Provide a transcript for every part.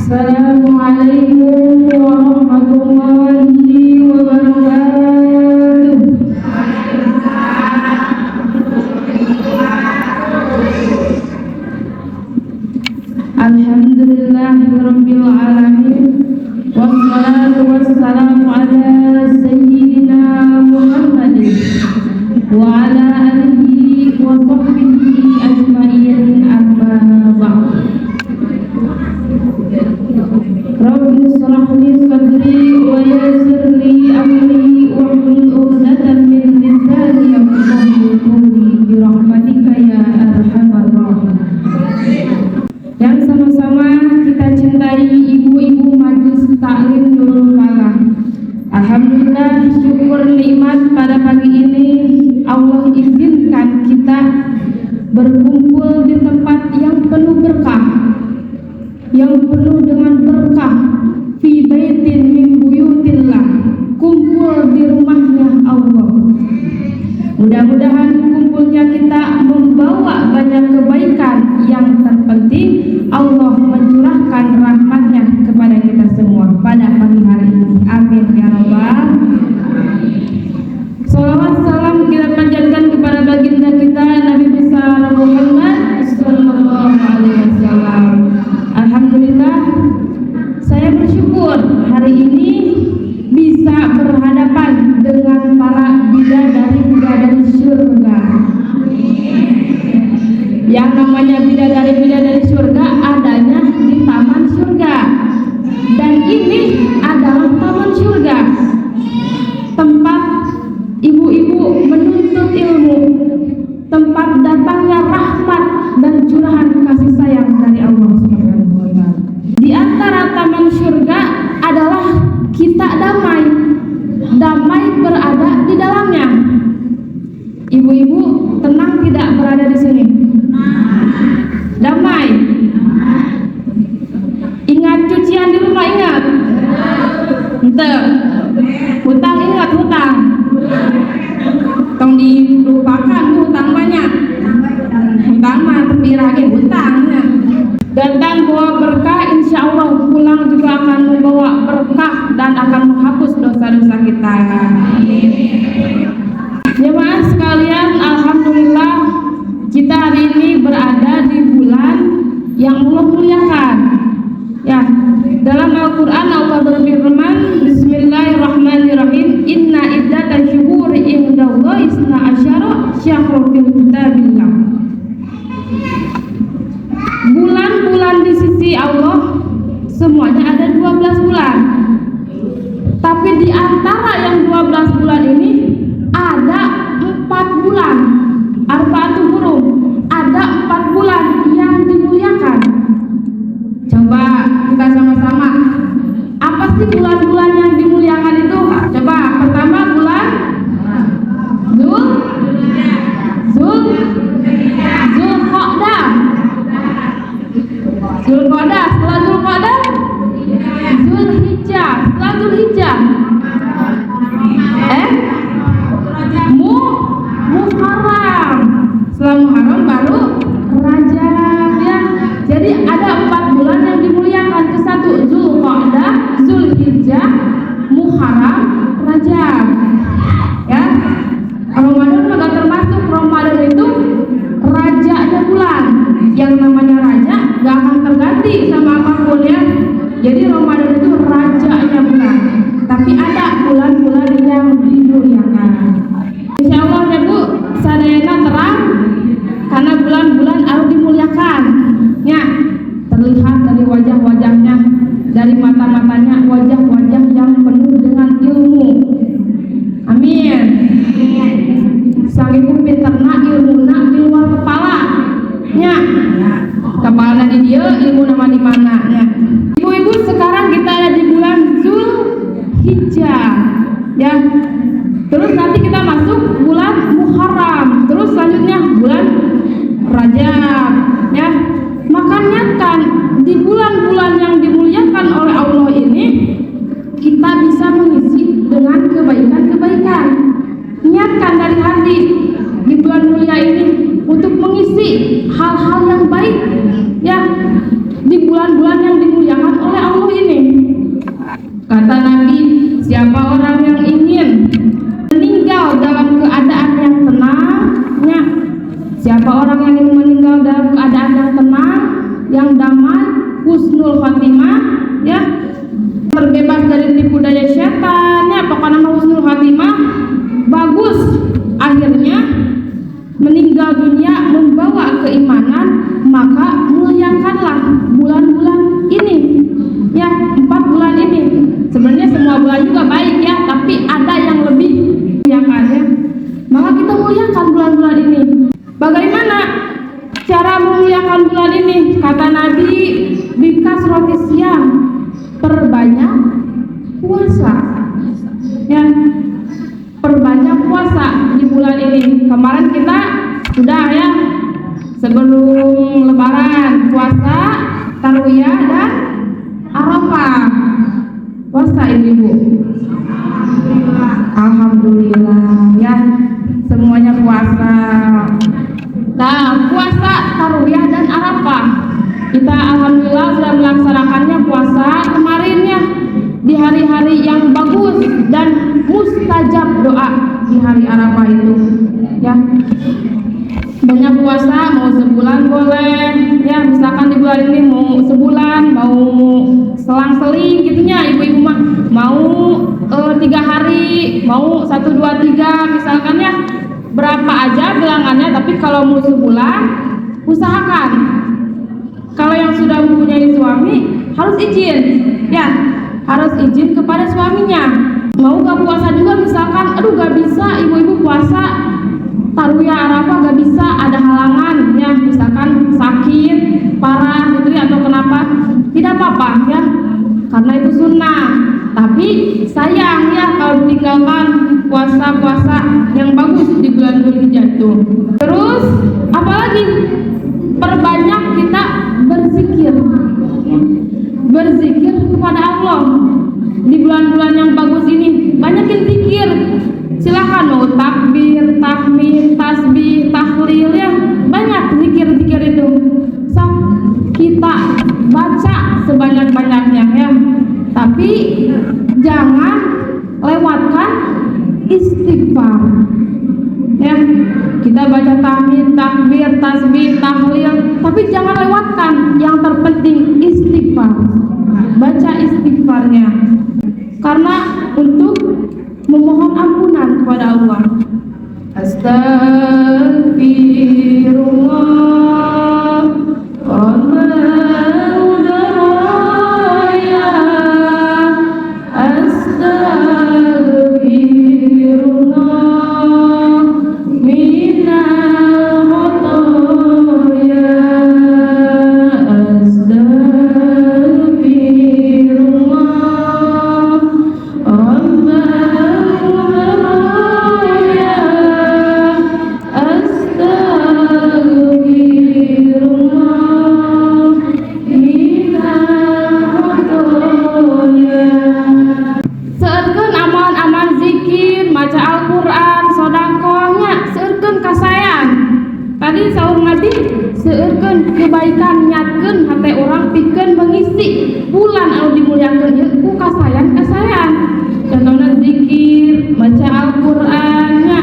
Assalamualaikum warahmatullahi wabarakatuh. Alhamdulillahirabbil alamin. Wassalatu wassalamu ala sayyidina Muhammadin wa ala alihi wa sahbihi ajma'in, amma ba'd. Rabbi shrah li sadri wa yassir li amri wahlul 'uqdatam min lisani yafqahu qawli bi rahmatika ya arhamar rahimin. Yang sama-sama kita cintai ibu-ibu Majelis Taklim Nurul Falah. Alhamdulillah, syukur nikmat pada pagi ini Allah izinkan kita berkumpul di tempat yang penuh berkah, yang penuh dengan berkah, fi baitin min buyutillah, kumpul di rumahnya Allah. Mudah-mudahan kumpulnya kita membawa banyak kebaikan. Yang terpenting Allah mencurahkan rahmatnya kepada kita semua pada pagi hari ini. Amin ya rabbal. Salawat salam kita panjatkan kepada baginda kita Nabi besar Muhammad sallallahu alaihi wasallam. Alhamdulillah, saya bersyukur hari ini bisa berhadapan dengan para bidadari surga. Yang namanya bidadari surga adanya di taman surga, dan ini adalah taman surga, tempat ibu-ibu menuntut ilmu, tempat datangnya rahmat dan curahan kasih sayang dari Allah Subhanahu wa Ta'ala. Di antara taman surga adalah kita damai berada di dalamnya. Ibu-ibu tenang tidak berada di sini? Damai. Ingat cucian di rumah, ingat. Ente. Hutang, ingat hutang. Tong dilupakan hutang banyak. Hutang mah terpirage hutangnya. Datang bawa berkah, insya Allah pulang juga akan membawa berkah dan akan menghapus dosa-dosa kita. Jemaah sekalian, alhamdulillah kita hari ini berada di bulan yang Allah muliakan. Ya, dalam Al-Qur'an Allah berfirman, Bismillahirrahmanirrahim, Inna iddatash syuhuri indallahi isna asyara syahrun fil kitabillah. Bulan-bulan di sisi Allah semuanya ada 12 bulan. Tapi di antara yang 12 bulan ini ada 4 bulan, arba'atul hurum, ada 4 bulan yang dimuliakan. Coba kita sama-sama, apa sih bulan-bulan yang dimuliakan itu? Coba, pertama bulan Zulqa'dah. Zulqa'dah, setelah Zulqa'dah Zulhijjah, setelah Zulhijjah Muharram, setelah Muharram baru Rajab, ya. Jadi ada 4 bulan yang dimuliakan. Ke satu Zulqa'dah, Zulhijjah, Muharram, Rajab, ya. Ramadan juga termasuk. Ramadan itu rajanya bulan. Yang namanya raja gak akan terganti sama apapun, ya. Jadi Ramadan itu rajanya bulan. Tapi ada bulan-bulan yang dimuliakan. Insya Allah ya Bu, sadayana terang karena bulan-bulan harus dimuliakan. Ya, terlihat dari wajah-wajahnya, dari mata-matanya, wajah-wajah yang penuh dengan ilmu. Amin. Saking pinterna ilmuna di luar kepala. Ya, kepala di dia, ilmu nama di mana? Ya. Ibu-ibu, sekarang kita ada di bulan Zulhijjah, ya. Terus nanti kita masuk bulan Muharram, terus selanjutnya bulan Rajab, ya. Makanya kan di bulan-bulan yang dimuliakan oleh Allah ini kita bisa mengisi dengan kebaikan-kebaikan. Niatkan dari hati di bulan mulia ini untuk mengisi hal-hal yang baik, ya. Di bulan-bulan husnul khotimah, ya, terbebas dari tipu daya setan, ya, pokoknya husnul khotimah, bagus akhirnya meninggal dunia membawa keimanan, maka muliakanlah bulan-bulan ini, ya, 4 bulan ini. Sebenarnya semua bulan juga baik, ya, tapi ada yang lebih muliakan, ya. Maka kita muliakan bulan-bulan ini. Bagaimana cara memuliakan bulan ini? Kata Nabi, bikas roti siang, perbanyak puasa, ya, perbanyak puasa di bulan ini. Kemarin kita sudah, ya, sebelum lebaran puasa Tarwiyah dan Arafah. Puasa ibu-ibu, alhamdulillah, ya, semuanya puasa. Nah, puasa Tarwiyah dan Arafah kita alhamdulillah sudah melaksanakannya puasa kemarinnya di hari-hari yang bagus dan mustajab doa di hari Arafah itu, ya. Banyak puasa, mau sebulan boleh, ya, misalkan di bulan ini mau sebulan, mau selang-seling gitunya ibu-ibu mah, mau 3 hari, mau 1, 2, 3 misalkan, ya, berapa aja bilangannya. Tapi kalau mau sebulan usahakan, kalau yang sudah mempunyai suami harus izin, ya, harus izin kepada suaminya. Mau gak puasa juga misalkan, aduh gak bisa ibu-ibu puasa Tarwiyah Arafah gak bisa, ada halangan, ya, misalkan sakit parah gitu, ya, atau kenapa, tidak apa-apa, ya, karena itu sunnah. Tapi sayang, ya, kalau ditinggalkan puasa-puasa yang bagus di bulan Dzulhijjah itu. Terus apalagi, perbanyak kita berzikir kepada Allah di bulan-bulan yang bagus ini. Banyakin zikir, silakan mau takbir, tahmid, tasbih, tahlil, ya, banyak zikir-zikir itu. So, kita baca sebanyak-banyaknya, ya. Tapi jangan lewatkan istighfar, ya. Kita baca tahmid, takbir, tasbih, tahlil, tapi jangan lewatkan yang terpenting istighfar. Baca istighfarnya, karena untuk memohon ampunan kepada Allah. Astagfirullah, astagfirullah minal khotoya, astagfirullah seukeun kebaikan nyatkeun hate orang pikeun mengisi bulan anu dimuliakeun ieu ku kasayan. Contohna zikir, baca Al-Qur'an, nya.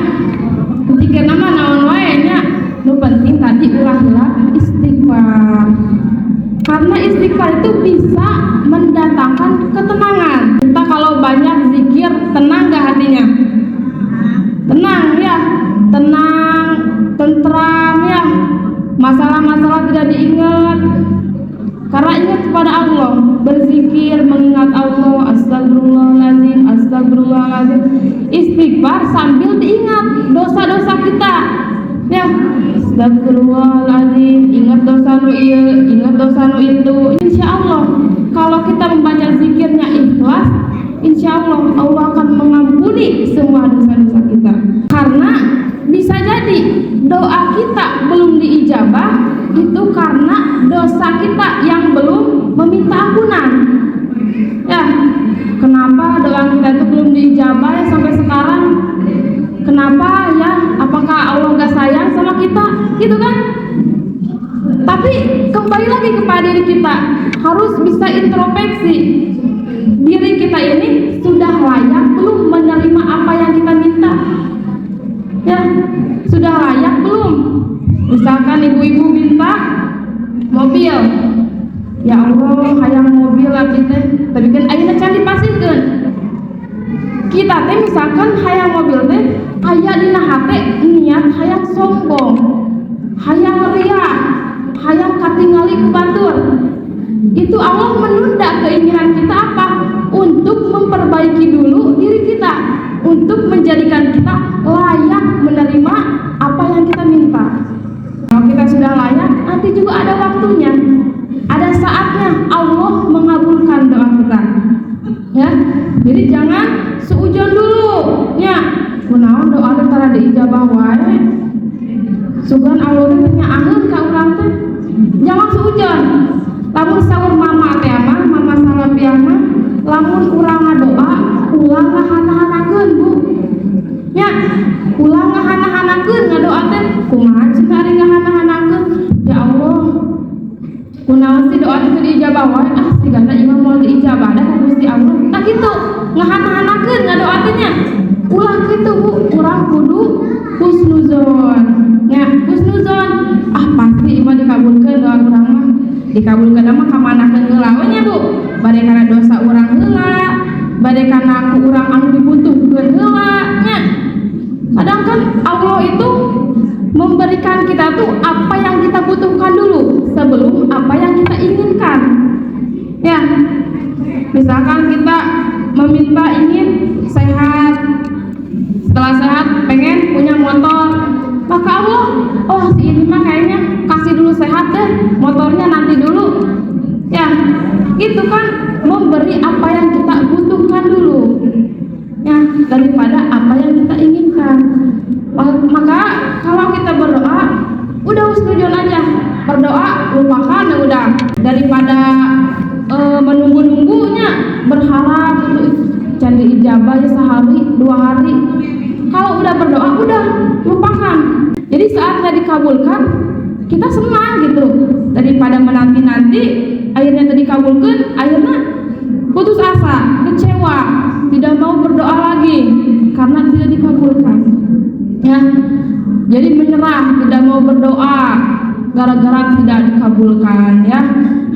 Zikir nama naon wae, nya. Nu penting tadi ulah-ulah istighfar. Karena istighfar itu bisa mendatangkan ketenangan. Kita kalau banyak zikir, tenang gak hatinya? Tenang, ya. Tenang, tentram, ya. Masalah-masalah tidak diingat, karena ingat kepada Allah, berzikir, mengingat Allah, astagfirullahaladzim, astagfirullahaladzim, istighfar sambil diingat dosa-dosa kita, ya, astagfirullahaladzim, ingat dosa nu ieu, ingat dosa nu itu. Insya Allah kalau kita membaca zikirnya ikhlas, insya Allah Allah akan mengampuni semua dosa-dosa kita. Karena bisa jadi doa kita belum diijabah itu karena dosa kita yang belum meminta ampunan. Ya, kenapa doa kita itu belum diijabah ya sampai sekarang? Kenapa, ya? Apakah Allah nggak sayang sama kita? Gitu kan? Tapi kembali lagi kepada diri kita, harus bisa introspeksi. Diri kita ini sudah layak belum menerima apa yang kita minta? Ya, sudah layak belum? Misalkan ibu-ibu minta mobil, ya Allah hayang mobil abdi teh, tapi kan ayeuna can dipasihkeun. Kita teh misalkan hayang mobil teh aya dina hate niat hayang sombong, hayang ria, hayang katingali ku batur. Itu Allah menunda keinginan kita apa? Untuk memperbaiki dulu diri kita, untuk menjadikan kita layak menerima apa yang kita minta. Kalau kita sudah layak, nanti juga ada waktunya, ada saatnya Allah mengabulkan doa kita. Ya, jadi jangan seujon dulu. Ya, kunaon doa teh tara diijabah wae. Sugan Allah teh nyaangeun ka urang teh. Jangan seujon. Lamun saur mama teh mah, mama salapiah mah, lamun urang ngadoa, ulang ngahana-hanakeun, Bu. Ya, ulang ngahana-hanakeun ngadoa teh. Kumaha cenah ari ngahana-hanakeun? Ya Allah, kunaon sih doa itu diijabah wae? Ah, sigana imam moal diijabah dah ku Gusti Allah. Nah kitu, ngahana-hanakeun ngadoa teh nya. Ulah kitu, Bu, urang kudu husnuzon. Ya, husnuzon. Ah, pasti imam dikabulkeun doa urang mah. Dikabulkeun mah kamanakeun heula we nya, Bu. Bade kana dosa urang heula, bade kana ku urang anu dibutuhkeun heula nya. Kadang kan Allah itu memberikan kita tuh apa yang kita butuhkan dulu sebelum apa yang kita inginkan. Ya, misalkan kita meminta ingin sehat, setelah sehat pengen punya motor, maka Allah, oh si ini mah kayaknya kasih dulu sehat deh, motornya nanti dulu. Ya, itu kan memberi apa yang kita butuhkan dulu, ya, daripada apa yang kita inginkan. Maka kalau kita berdoa, udah husnuzon aja, berdoa lupakan ya udah, daripada menunggu-nunggunya berharap itu can diijabah ya sehari 2 hari. Kalau udah berdoa udah lupakan. Jadi saatnya dikabulkan kita senang gitu, daripada menanti-nanti akhirnya tadi dikabulkan, akhirnya putus asa, kecewa, tidak mau berdoa lagi karena tidak dikabulkan. Ya, jadi menyerah, tidak mau berdoa gara-gara tidak dikabulkan. Ya,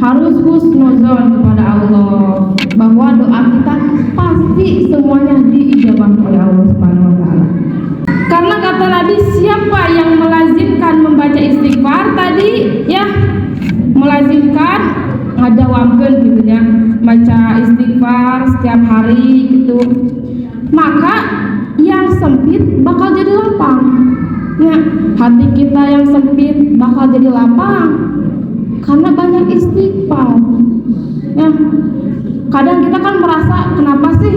harus husnuzon kepada Allah bahwa doa kita pasti semuanya diijabah oleh Allah Subhanahu wa taala. Karena kata Nabi, siapa yang melazimkan membaca istighfar tadi, ya, melazimkan ngajawabkeun gitu ya, baca istighfar setiap hari gitu, maka yang sempit bakal jadi lapang. Ya, hati kita yang sempit bakal jadi lapang karena banyak istighfar. Ya, kadang kita kan merasa kenapa sih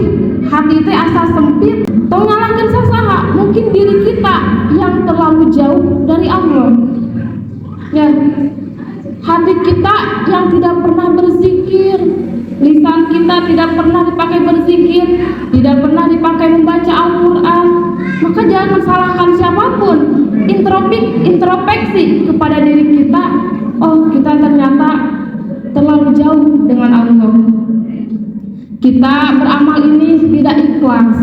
hati itu asa sempit? Tong nyalahkeun sasaha? Mungkin diri kita yang terlalu jauh dari Allah. Ya, hati kita yang tidak pernah berzikir, lisan kita tidak pernah dipakai berzikir, tidak pernah dipakai membaca Al-Quran. Maka jangan salahkan siapapun, introspeksi kepada diri kita. Oh, kita ternyata terlalu jauh dengan Allah. Kita beramal ini tidak ikhlas,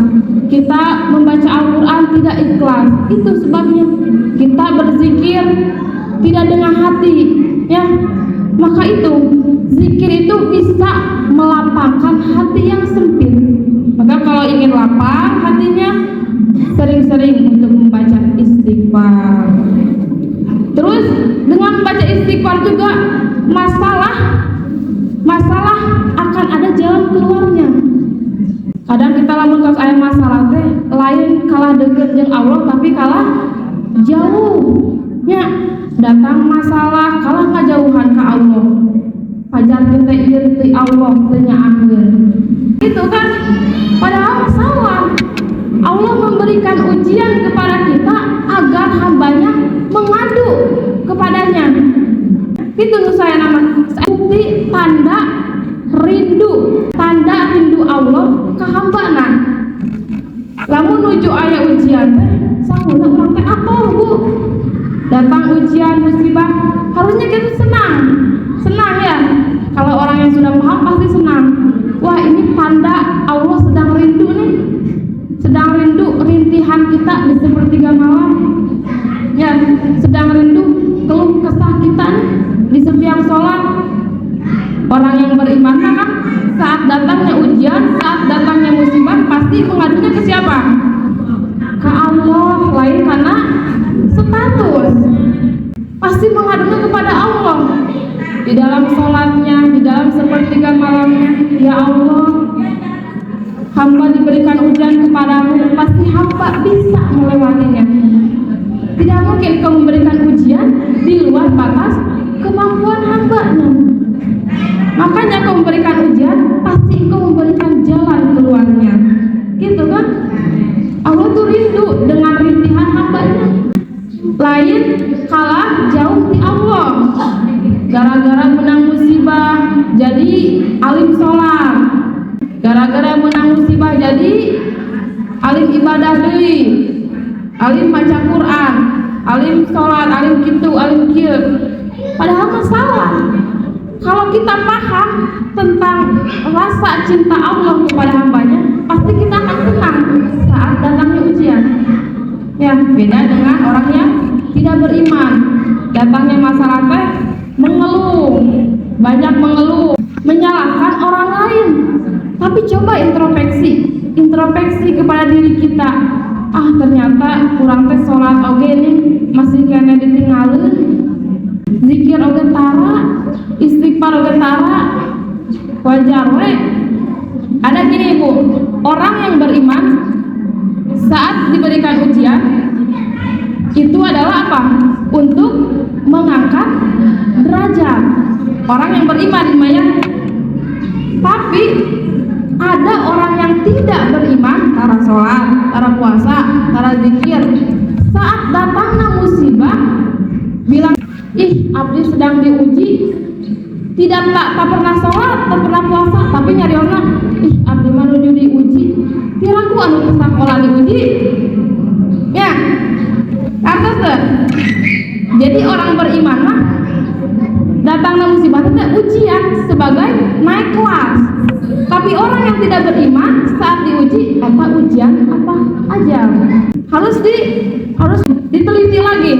kita membaca Al-Quran tidak ikhlas. Itu sebabnya kita berzikir tidak dengan hati, ya. Maka itu zikir itu bisa melapangkan hati yang sempit. Maka kalau ingin lapang hatinya, sering-sering untuk membaca istighfar. Terus dengan membaca istighfar juga masalah akan ada jalan keluarnya. Kadang kita lamun tos aya masalah teh lain kalah deket jeung Allah tapi kalah jauh. Ya, datang masalah kalah ngajauhan ka Allah. Pajarkeun teh ieu ti Allah teu nyaangkeun. Itu kan padahal salah. Allah memberikan ujian kepada kita agar hambanya mengadu kepadanya. Itu saya nama bukti tanda rindu Allah ke hambana. Lamun nuju aya ujian teh sauna urang teh atur, Bu. Datang ujian musibah harusnya kita senang ya. Kalau orang yang sudah paham pasti senang. Wah, ini tanda Allah sedang rindu nih, sedang rindu rintihan kita di sepertiga malam, ya, sedang rindu keluh kesah kita nih di sembahyang sholat. Orang yang beriman beriman kan saat datangnya ujian, saat datangnya musibah pasti mengadunya ke siapa? Ke Allah, lain karena status. Pasti mengadunya kepada Allah. Di dalam sholatnya, di dalam sepertiga malamnya, ya Allah, hamba diberikan ujian kepadamu, pasti hamba bisa melewatinya. Tidak mungkin kau memberikan ujian di luar batas kemampuan hambanya. Makanya kau memberikan ujian, pasti kau memberikan jalan keluarnya. Gitu kan? Allah tuh rindu dengan rintihan hambanya. Lain kalah jauh di Allah. Gara-gara menang musibah jadi alim sholat, gara-gara menang musibah jadi alim ibadah deui, alim baca Quran, alim sholat, alim kitu, alim kieu. Padahal masalah. Kalau kita paham tentang rasa cinta Allah kepada hambanya, pasti kita akan tenang saat datangnya ujian. Ya, beda dengan orang yang tidak beriman. Datangnya masalah teh mengeluh, banyak mengeluh, menyalahkan orang lain. Tapi coba introspeksi kepada diri kita. Ah, ternyata kurang teh sholat oge nih masih kena ditinggalin, zikir oge tara, istighfar oge tara, wajar we. Ada gini Bu, orang yang beriman saat diberikan ujian itu adalah apa? Untuk mengangkat derajat orang yang beriman, lumayan. Tapi ada orang yang tidak beriman, tara sholat, tara puasa, tara zikir, saat datangnya musibah bilang, ih abdi sedang diuji, tak pernah sholat, tak pernah puasa, tapi nyari orang, ih abdi menuju diuji, kiraku anu sekolah diuji, ya, atas deh. Jadi orang beriman mah datangnya musibah itu ujian sebagai naik kelas. Tapi orang yang tidak beriman saat diuji, apa ujian apa aja harus diteliti lagi.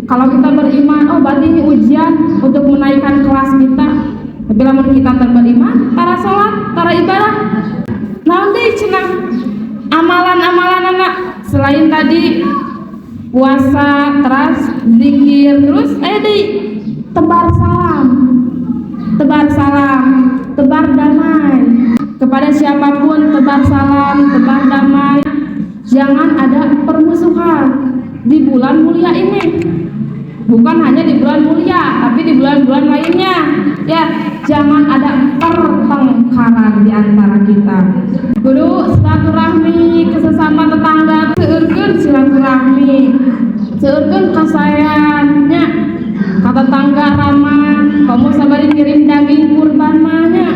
Kalau kita beriman, oh berarti ini ujian untuk menaikkan kelas kita. Tapi lamun kita beriman, tara sholat, tara ibadah, nanti cenah amalan-amalan anak selain tadi puasa, terus zikir, terus tebar salam, tebar damai kepada siapapun, tebar salam, tebar damai. Jangan ada permusuhan di bulan mulia ini. Bukan hanya di bulan mulia, tapi di bulan-bulan lainnya. Ya, jangan ada pertengkaran di antara kita. Guru silaturahmi kesesama tetangga, seueurkeun silaturahmi, seueurkeun kasayannya. Kata tetangga ramah, kamu sabari kirim daging kurban mahnya.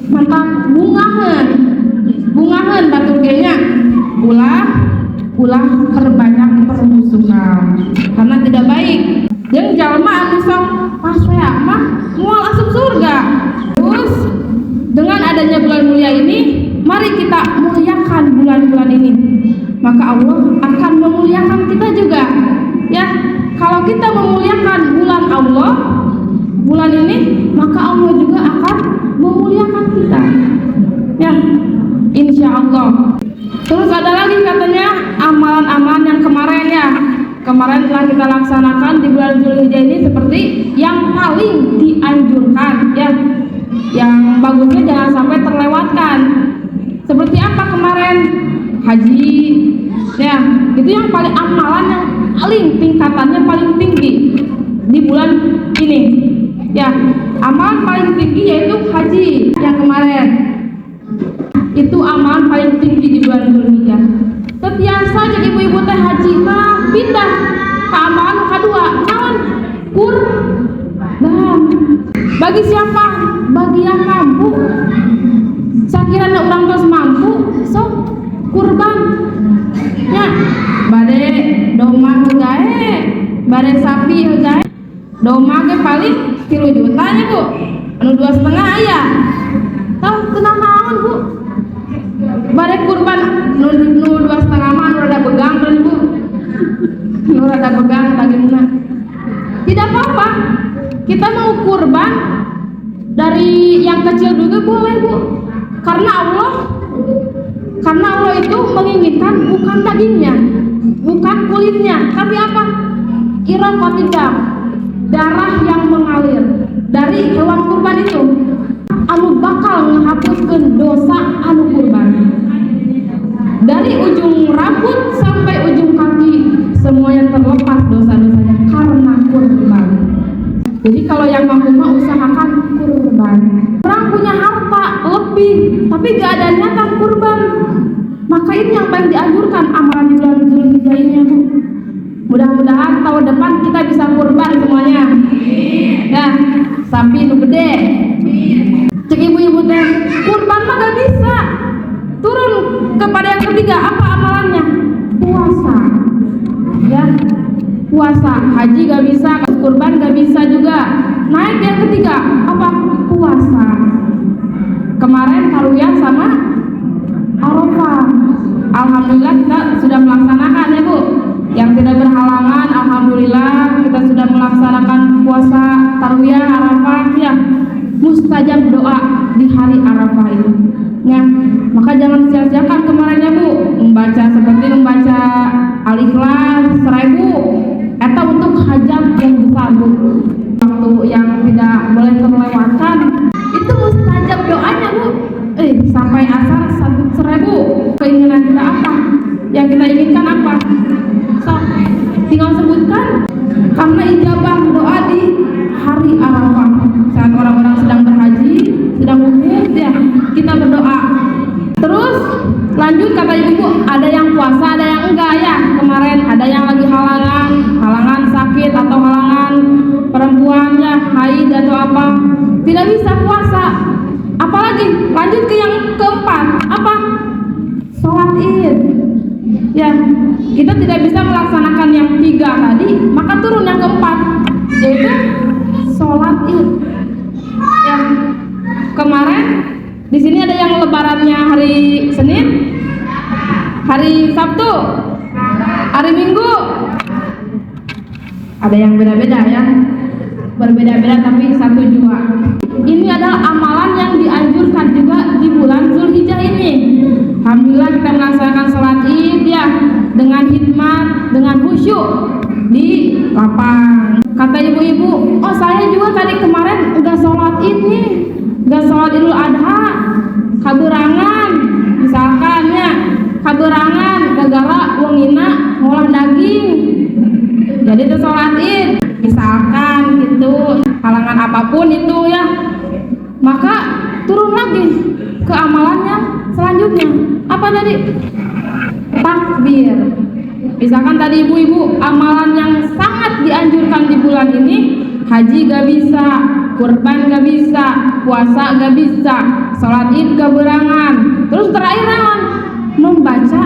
Mantap bungaheun batur ge nya. Ulah perbanyak permusuhan karena tidak baik. Jeung jalma anu sok pasea mah moal asup surga. Terus dengan adanya bulan mulia ini, mari kita muliakan bulan-bulan ini. Maka Allah akan memuliakan kita juga. Ya, kalau kita memuliakan bulan Allah, bulan ini, maka Allah juga akan memuliakan kita. Ya, insya Allah. Terus ada lagi katanya amalan-amalan yang kemarin telah kita laksanakan di bulan Zulhijjah ini seperti yang paling dianjurkan, ya. Yang bagusnya jangan sampai terlewatkan. Seperti apa kemarin? Haji, ya. Itu yang paling amalan yang paling tingkatannya paling tinggi di bulan ini. Ya, amalan paling tinggi yaitu haji yang kemarin. Itu amalan paling tinggi di bulan Zulhijjah. Setiasa jadi ibu-ibu teh haji mah pindah ke amalan kedua, naon? Kurban. Bagi siapa? Bagi yang mampu. Sakirana urang tos mampu, sok kurban. Ya, bade doma gae, bade sapi gae. Doma ge paling 3 juta nya Bu. Anu 2,5 aya. Tah tenang naon Bu? Bade kurban nu 2,5 mah anu rada begang kan Bu. Nu rada begang dagingna. Tidak apa-apa. Kita mau kurban dari yang kecil juga boleh Bu, karena Allah itu menginginkan bukan dagingnya, bukan kulitnya, tapi apa? Iraqatul dam, darah yang mengalir dari hewan kurban itu anu bakal menghapuskan dosa anu kurban. Dari ujung rambut sampai ujung kaki semuanya terlepas dosa-dosanya karena kurban. Jadi kalau yang mampu mah usahakan kurban. Orang punya harta lebih tapi gak ada niatan kurban, maka ini yang paling dianjurkan amalan di bulan Zulhijjah ini ya Bu. Mudah-mudahan tahun depan kita bisa kurban semuanya. Nah, sapi nu gede. Cek ibu-ibu teh, kurban mah gak bisa. Turun kepada yang ketiga, apa amalannya? Puasa. Ya, puasa. Haji gak bisa, kurban gak bisa juga. Naik yang ketiga, apa? Puasa. Kemarin Tarwiyah sama Arafah. Alhamdulillah kita sudah melaksanakan ya Bu. Yang tidak berhalangan, alhamdulillah kita sudah melaksanakan puasa Tarwiyah Arafah ya. Mustajab doa di hari Arafah itu. Ya, maka jangan sia-siakan kemarinnya Bu, membaca seperti membaca Al-Ikhlas 1000 atau untuk hajat yang besar Bu. Waktu yang tidak boleh terlewatkan itu mustajab doanya Bu. Sampai asar 1000. Keinginan kita apa? Yang kita inginkan apa? So, tinggal sebutkan, karena ijabah doa di hari Arafah saat orang-orang sedang berhaji, sedang wukuf ya, kita berdoa. Terus lanjut kata ibu, ada yang puasa, ada yang enggak ya. Kemarin ada yang lagi halangan sakit atau halangan perempuan ya, haid atau apa, tidak bisa puasa. Apalagi lanjut ke yang keempat, apa? Sholat Id. Ya, kita tidak bisa melaksanakan yang 3 tadi, maka turun yang keempat, yaitu sholat Id. Ya, kemarin di sini ada yang lebarannya hari Senin, hari Sabtu, hari Minggu. Ada yang beda-beda ya, berbeda-beda tapi satu jua. Ini adalah amalan yang dianjurkan juga di bulan Zulhijjah ini. Alhamdulillah kita melaksanakan sholat Id ya, dengan hikmat, dengan khusyuk di lapang. Kata ibu-ibu, oh saya juga tadi kemarin udah sholat Id nih, udah sholat Idul Adha, kaberangan, misalkan ya, kaberangan gara-gara wongina ngolah daging, jadi itu sholat Id, misalkan gitu, halangan apapun itu ya, maka turun lagi ke amalannya selanjutnya. Apa tadi? Takbir. Misalkan tadi ibu-ibu, amalan yang sangat dianjurkan di bulan ini, haji gak bisa, kurban gak bisa, puasa gak bisa, sholat Id keberangan. Terus terakhir naon? Membaca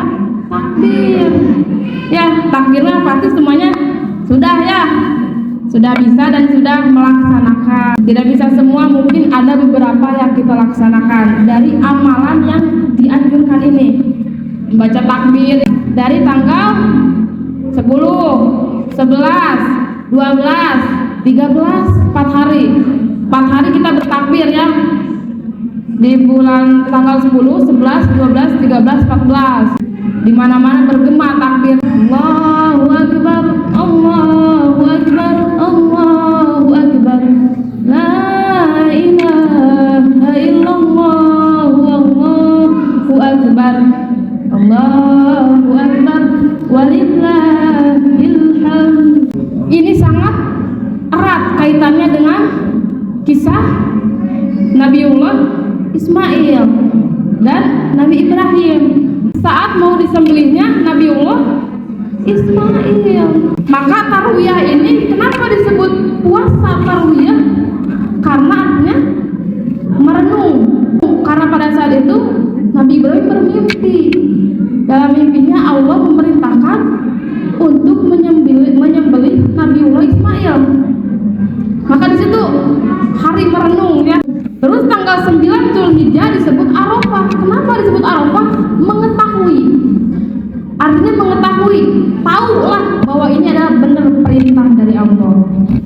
takbir. Ya, takbirnya pasti semuanya sudah ya, sudah bisa dan sudah melaksanakan. Tidak bisa semua, mungkin ada beberapa yang kita laksanakan dari amalan yang dianjurkan ini. Membaca takbir dari tanggal 10, 11, 12, 13, 4 hari. 4 hari kita bertakbir ya. Di bulan tanggal 10, 11, 12, 13, 14. Di mana-mana bergema takbir. Allahu Akbar, Allahu Akbar, Allahu Akbar. La ilaha illallah, Allahu Akbar. Allahu Akbar, walillahil hamd. Ini sangat erat kaitannya dengan kisah Nabiullah Ismail dan Nabi Ibrahim saat mau disembelihnya Nabiullah Ismail. Maka Tarwiyah ini kenapa disebut puasa Tarwiyah? Karena artinya merenung. Karena pada saat itu Nabi Ibrahim bermimpi. Dalam mimpinya Allah memerintahkan untuk menyembelih Nabiullah Ismail. Maka di situ hari merenung ya. Terus tanggal 9 Zulhijjah disebut Arafah. Kenapa disebut Arafah? Mengetahui. Artinya mengetahui, tahulah bahwa ini adalah benar perintah dari Allah.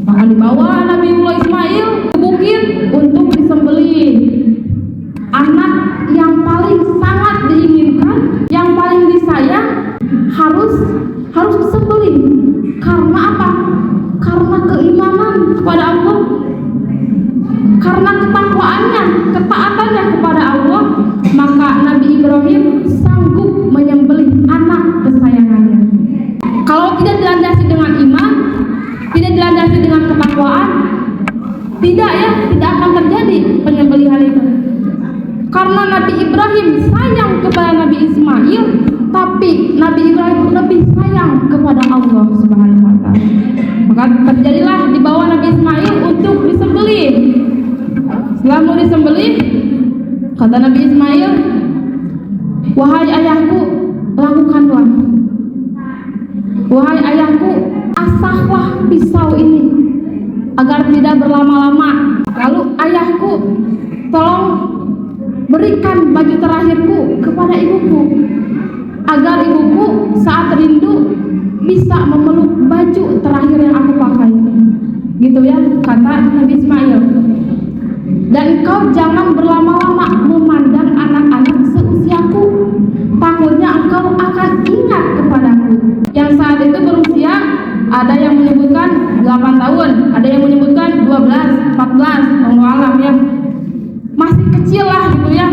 Maka dibawa Nabiullah Ismail ke bukit untuk disembelih Ibrahim sanggup menyembelih anak kesayangannya. Kalau tidak dilandasi dengan iman, tidak dilandasi dengan ketakwaan, tidak akan terjadi penyembelihan itu. Karena Nabi Ibrahim sayang kepada Nabi Ismail, tapi Nabi Ibrahim lebih sayang kepada Allah Subhanahu wa Ta'ala. Maka terjadilah di bawah Nabi Ismail untuk disembelih. Setelah mau disembelih, kata Nabi Ismail, "Wahai ayahku, lakukanlah. Wahai ayahku, asahlah pisau ini agar tidak berlama-lama. Lalu ayahku, tolong berikan baju terakhirku kepada ibuku, agar ibuku saat rindu bisa memeluk baju terakhir yang aku pakai." Gitu ya, kata Nabi Ismail. "Dan engkau jangan berlama-lama memandang anak-anak seusiaku, takutnya engkau akan ingat kepadaku." Yang saat itu berusia, ada yang menyebutkan 8 tahun, ada yang menyebutkan 12, 14, Allah alam ya. Masih kecil lah gitu ya,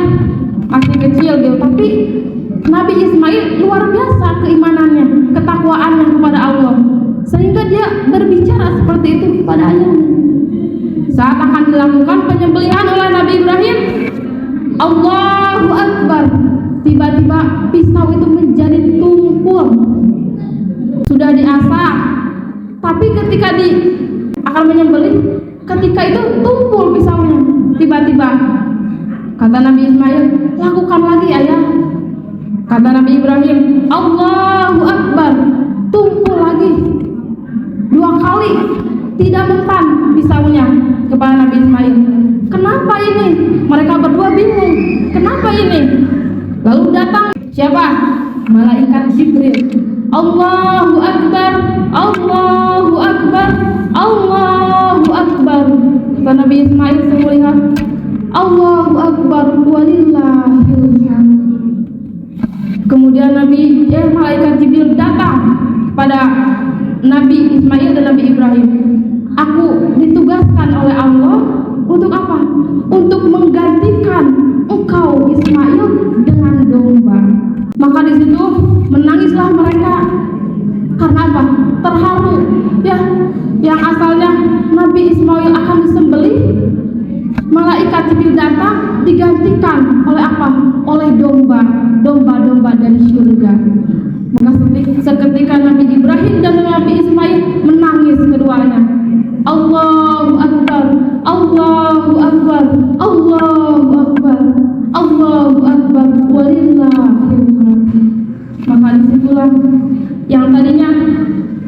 masih kecil gitu. Tapi Nabi Ismail luar biasa keimanannya, ketakwaannya kepada Allah, sehingga dia berbicara seperti itu kepada ayahnya. Saat akan dilakukan penyembelihan oleh Nabi Ibrahim, Allahu Akbar, tiba-tiba pisau itu menjadi tumpul. Sudah diasah, tapi ketika akan menyembelih, ketika itu tumpul pisaunya. Tiba-tiba kata Nabi Ismail, "Lakukan lagi ayah." Kata Nabi Ibrahim, Allahu Akbar, tumpul lagi 2 kali, tidak mempan pisaunya kepada Nabi Ismail. Kenapa ini? Mereka berdua bingung, kenapa ini? Lalu datang siapa? Malaikat Jibril. Allahu Akbar, Allahu Akbar, Allahu Akbar. Kata Nabi Ismail melihat, Allahu Akbar walillahil hamd. Kemudian malaikat Jibril datang pada Nabi Ismail dan Nabi Ibrahim. "Aku ditugaskan oleh Allah untuk apa? Untuk menggantikan engkau Ismail dengan domba." Maka di situ menangislah mereka. Karena apa? Terharu ya, yang asalnya Nabi Ismail akan disembelih, malaikat Jibril datang digantikan oleh apa? Oleh domba-domba dari surga. Maka seketika Nabi Ibrahim dan Nabi Ismail menangis keduanya. Allahu Akbar, Allahu Akbar, Allahu Akbar, Allahu Akbar walillahil hamd. Maka disitulah yang tadinya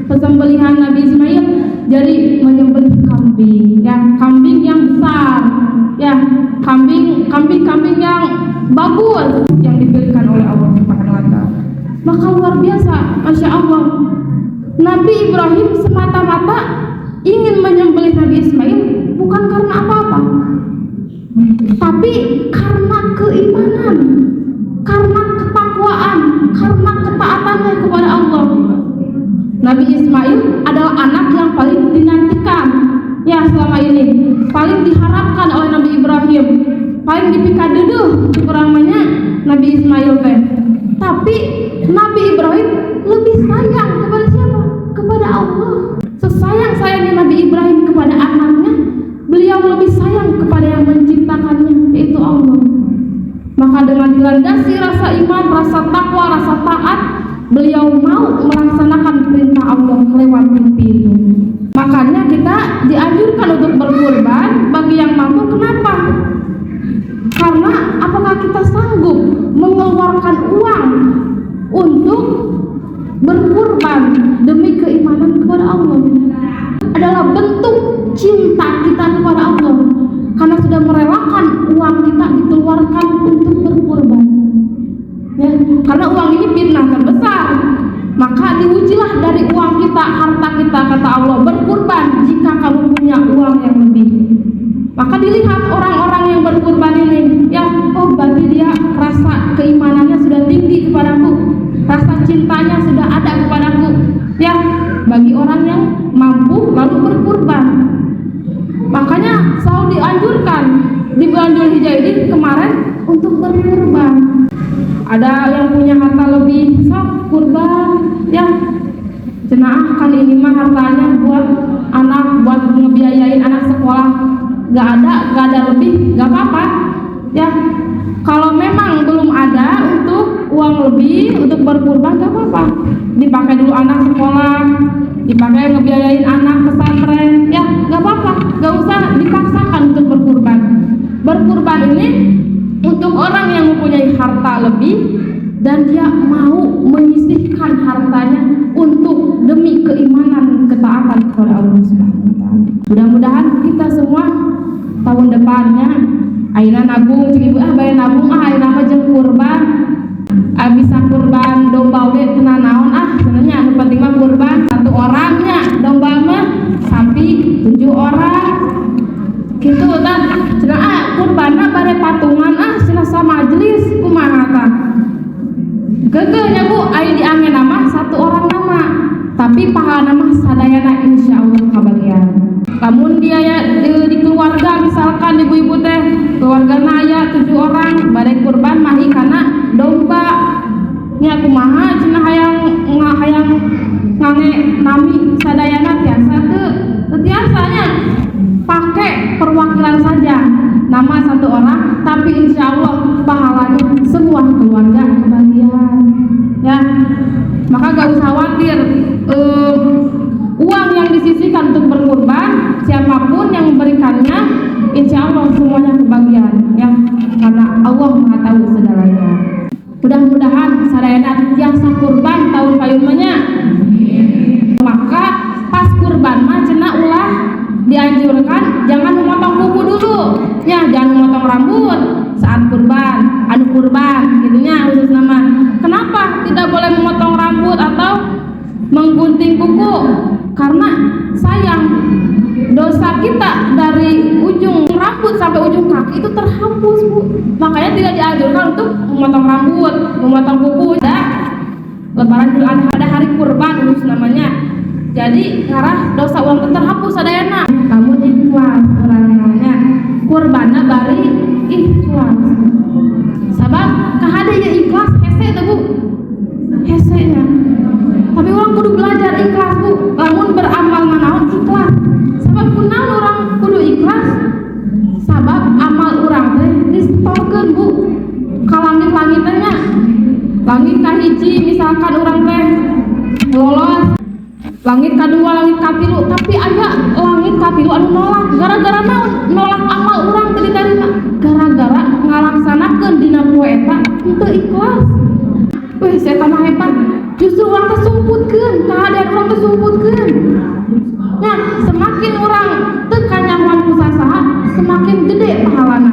pesembelihan Nabi Ismail jadi menyembelih kambing, ya, kambing yang besar, ya, kambing yang bagus yang dipilihkan oleh Allah Subhanahu wa Ta'ala. Maka luar biasa, Masya Allah, Nabi Ibrahim semata-mata ingin menyembelih Nabi Ismail bukan karena apa-apa, tapi karena keimanan, karena ketakwaan, karena ketaatannya kepada Allah. Nabi Ismail adalah anak yang paling dinantikan ya selama ini, paling diharapkan oleh Nabi Ibrahim, paling dipikadeduh kurangannya Nabi Ismail teh. Tapi Nabi Ibrahim lebih sayang kepada siapa? Kepada Allah. Sesayang-sayangnya Nabi Ibrahim kepada anaknya, beliau lebih sayang kepada yang menciptakannya, yaitu Allah. Maka dengan dilandasi rasa iman, rasa takwa, rasa taat, beliau mau melaksanakan perintah Allah lewat mimpi itu. Makanya kita dianjurkan untuk berkurban bagi yang mampu. Kenapa? Karena apakah kita sanggup mengeluarkan uang untuk berkurban demi keimanan kepada Allah? Adalah bentuk cinta kita kepada Allah, karena sudah merelakan uang kita dikeluarkan untuk berkurban. Ya, karena uang ini fitnah terbesar, maka diujilah dari uang kita, harta kita, kata Allah, berkurban jika kamu punya uang yang lebih. Maka dilihat orang-orang yang berkurban ini, ya, oh berarti dia rasa keimanannya sudah tinggi kepadaku, rasa cintanya sudah ada kepadaku. Ya, bagi orang yang mampu lalu berkurban. Makanya selalu dianjurkan di bulan Dzulhijjah ini kemarin untuk berkurban. ada yang punya harta lebih, sok kurban ya. Cenah kali ini mah hartanya buat anak, buat ngebiayain anak sekolah, gak ada lebih, gak apa-apa ya. Kalau memang belum ada untuk uang lebih untuk berkurban, gak apa-apa, dipakai dulu anak sekolah, dipakai ngebiayain anak pesantren ya, gak apa-apa, gak usah dipaksakan untuk berkurban. Berkurban ini untuk orang yang mempunyai harta lebih dan dia mau menyisihkan hartanya untuk demi keimanan, ketaatan kepada Allah Subhanahu wa taala. Mudah-mudahan kita semua tahun depannya ayeuna nabung cing ibu bayar nabung ayeuna mah jeung kurban. Bisa kurban domba we teu naon sebenarnya anu penting mah kurban 1 orangnya, domba mah sapi 7 orang. Gitu tah cenah kurbanna bare patungan cenah sa majelis kumaha tah. Geugeunya Bu aya diangen mah 1 orang nama, tapi pahala mah sadayana insyaallah kabagian. Lamun dia ya di keluarga misalkan ibu-ibu teh keluargana aya 7 orang bade kurban mah kana domba nya kumaha cenah hayang ngange nami sadayana tiasa teu tiasanya pakai perwakilan saja nama 1 orang, tapi insyaallah pahalanya semua keluarga kebagian ya. Maka gak usah khawatir uang yang disisihkan untuk berkurban, siapapun yang memberikannya insyaallah semuanya kebagian ya, karena Allah Maha tahu segalanya. Mudah-mudahan sadayana tiasa kurban tahun payunnya. Maka pas kurban mah cenah ulah dianjurkan jangan memotong kuku dulu ya, jangan memotong rambut saat kurban, anu kurban gitunya khusus nama. Kenapa tidak boleh memotong rambut atau menggunting kuku? Karena sayang dosa kita dari ujung rambut sampai ujung kaki itu terhapus Bu. Makanya tidak dianjurkan untuk memotong rambut, memotong kuku. Ada Lebaran Idul Adha, ada hari kurban khusus namanya. Jadi ngarah dosa uang itu terhapus sadayana. Kamu ikhlas orangnya kurbanna bari ikhlas. Sabab kahade ya ikhlas hese teh Bu. Hesenya. Tapi orang kudu belajar ikhlas Bu. Lamun beramal manaon ikhlas. Sabab kunaon orang kudu ikhlas? Sabab amal urang teh distorkeun Bu. Ka langit-langit teh nya. Langit kahiji misalkan urang teh lolos langit kedua, langit katilu, tapi aya langit katilu anu nolak. Gara-gara naon? Nolak amal urang teu diterima. Gara-gara ngalaksanakeun dina poe eta teu ikhlas. Weh, saya mah hebat. Justru urang teh sumputkeun, keadaan urang teh sumputkeun. Nah, semakin urang teu kanyahoan ku sasaha, semakin gede pahalana.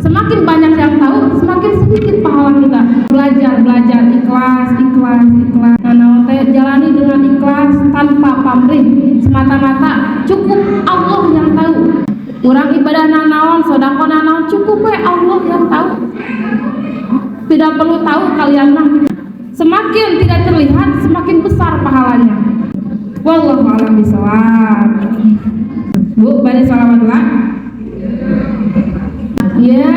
Semakin banyak yang tahu, semakin sedikit pahala kita. Belajar ikhlas. Nah, naon teh jalani dengan ikhlas tanpa pamrih, semata-mata cukup Allah yang tahu. Urang ibadah naon, sedekah naon, cukup we Allah yang tahu. Tidak perlu tahu kalian mah. Semakin tidak terlihat, semakin besar pahalanya. Wallahu a'lam bishawab. Bu, bari shalawatullah. Ya